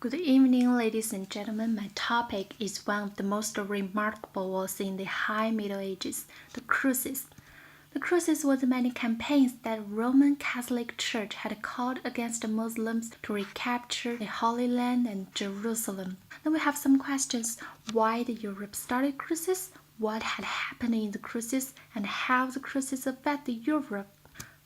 Good evening, ladies and gentlemen. My topic is one of the most remarkable wars in the High Middle Ages, the Crusades. The Crusades were the many campaigns that Roman Catholic Church had called against the Muslims to recapture the Holy Land and Jerusalem. Now we have some questions. Why did Europe started Crusades? What had happened in the Crusades? And how the Crusades affected Europe?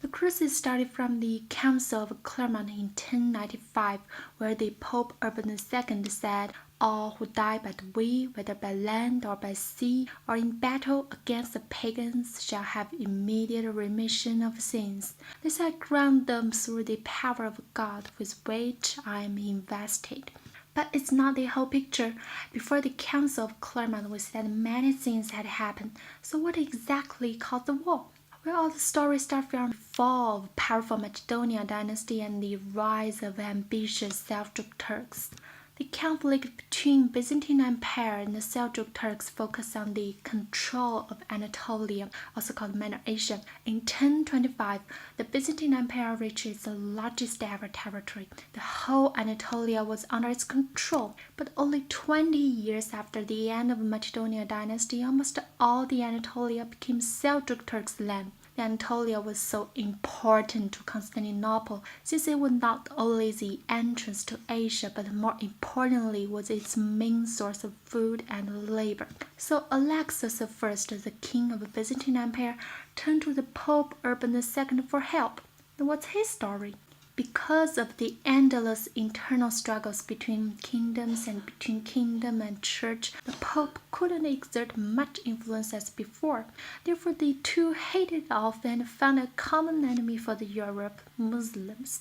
The Crusades started from the Council of Clermont in 1095, where the Pope Urban II said, "All who die by the way, whether by land or by sea, or in battle against the pagans, shall have immediate remission of sins. This I grant them through the power of God with which I am invested." But it's not the whole picture. Before the Council of Clermont, we said many things had happened. So what exactly caused the war? Well, all the stories start from the fall of powerful Macedonian dynasty and the rise of ambitious Seljuk Turks. The conflict between Byzantine Empire and the Seljuk Turks focused on the control of Anatolia, also called Minor Asia. In 1025, the Byzantine Empire reached its largest ever territory. The whole Anatolia was under its control, but only 20 years after the end of the Macedonian dynasty, almost all the Anatolia became Seljuk Turks' land. The Anatolia was so important to Constantinople since it was not only the entrance to Asia but more importantly was its main source of food and labor. So Alexis I, the king of the Byzantine Empire, turned to the Pope Urban II for help. And what's his story? Because of the endless internal struggles between kingdoms and between kingdom and church, the Pope couldn't exert much influence as before. Therefore, the two hated off and found a common enemy for the Europe, Muslims.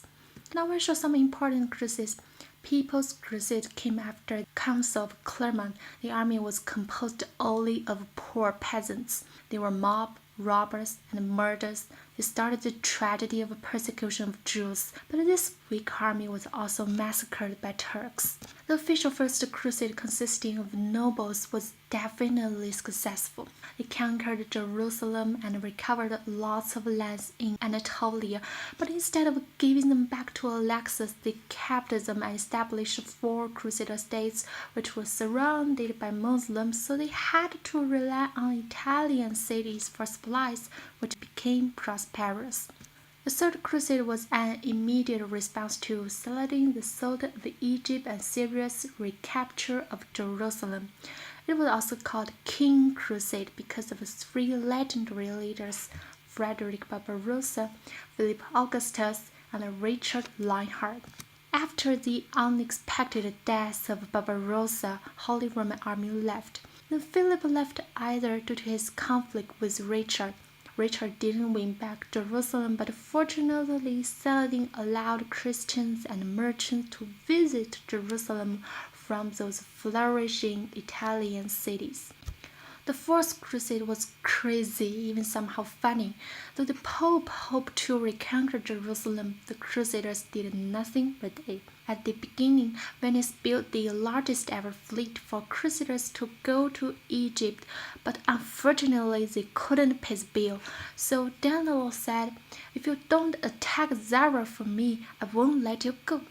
Now we'll show some important crusades. People's Crusade came after the Council of Clermont. The army was composed only of poor peasants. They were mob robbers and murders. They started the tragedy of persecution of Jews, but this weak army was also massacred by Turks. The official First Crusade, consisting of nobles, was definitely successful. They conquered Jerusalem and recovered lots of lands in Anatolia, but instead of giving them back to Alexis, they kept them and established 4 Crusader states, which were surrounded by Muslims, so they had to rely on Italian cities for supplies, which became prosperous. The Third Crusade was an immediate response to Saladin, the Sultan of Egypt, and Syria's recapture of Jerusalem. It was also called King Crusade because of 3 legendary leaders, Frederick Barbarossa, Philip Augustus, and Richard Lionheart. After the unexpected death of Barbarossa, Holy Roman Army left. Then Philip left either due to his conflict with Richard. Richard didn't win back Jerusalem, but fortunately Saladin allowed Christians and merchants to visit Jerusalem from those flourishing Italian cities. The Fourth Crusade was crazy, even somehow funny. Though the Pope hoped to reconquer Jerusalem, the Crusaders did nothing with it. At the beginning, Venice built the largest ever fleet for Crusaders to go to Egypt, but unfortunately they couldn't pay the bill. So Danilo said, "If you don't attack Zara for me, I won't let you go."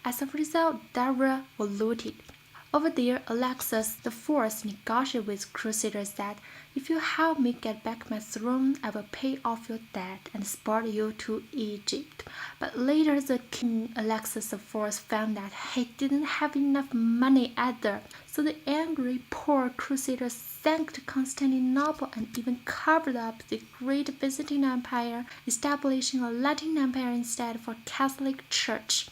As a result, Zara was looted. Over there, Alexis IV negotiated with Crusaders that if you help me get back my throne, I will pay off your debt and export you to Egypt. But later, the king Alexis IV found that he didn't have enough money either. So the angry poor Crusaders sacked Constantinople and even covered up the great Byzantine Empire, establishing a Latin Empire instead for Catholic Church.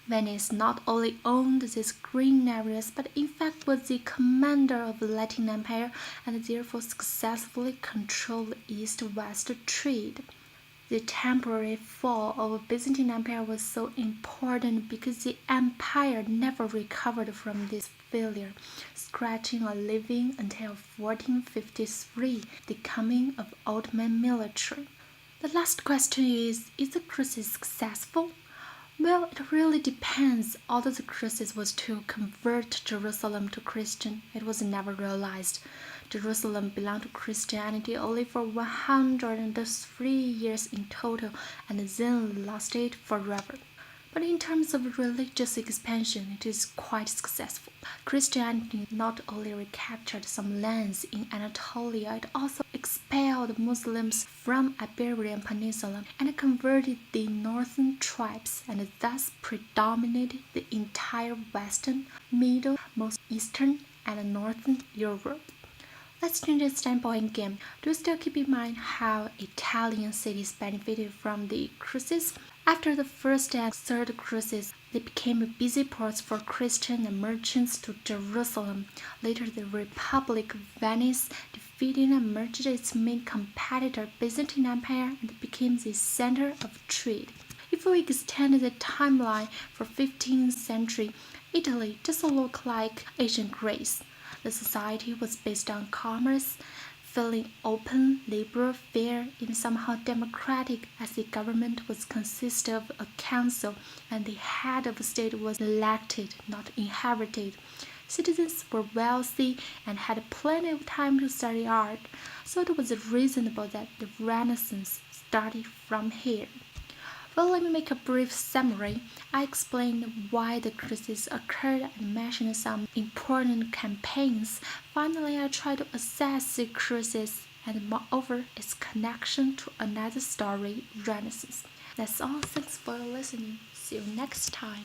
Venice not only owned these green areas, but in fact was the commander of the Latin Empire and therefore successfully controlled east-west trade. The temporary fall of the Byzantine Empire was so important because the empire never recovered from this failure, scratching a living until 1453, the coming of Ottoman military. The last question is the crusade successful? Well, it really depends. Although the crusade was to convert Jerusalem to Christian, it was never realized. Jerusalem belonged to Christianity only for 103 years in total and then lost it forever. But in terms of religious expansion, it is quite successful. Christianity not only recaptured some lands in Anatolia, it also expelled Muslims from Iberian Peninsula and converted the northern tribes, and thus predominated the entire western, middle, most eastern, and northern Europe. Let's change the standpoint again. Do you still keep in mind how Italian cities benefited from the Crusades? After the first and third Crusades, they became busy ports for Christian and merchants to Jerusalem. Later, the Republic of Venice defeated and merged its main competitor, Byzantine Empire, and became the center of trade. If we extend the timeline for 15th century, Italy doesn't look like ancient Greece. The society was based on commerce, feeling open, liberal, fair, and somehow democratic, as the government was consisted of a council and the head of the state was elected, not inherited. Citizens were wealthy and had plenty of time to study art, so it was reasonable that the Renaissance started from here. Well, let me make a brief summary. I explained why the Crusades occurred and mentioned some important campaigns. Finally, I tried to assess the Crusades and moreover its connection to another story, Renaissance. That's all. Thanks for listening. See you next time.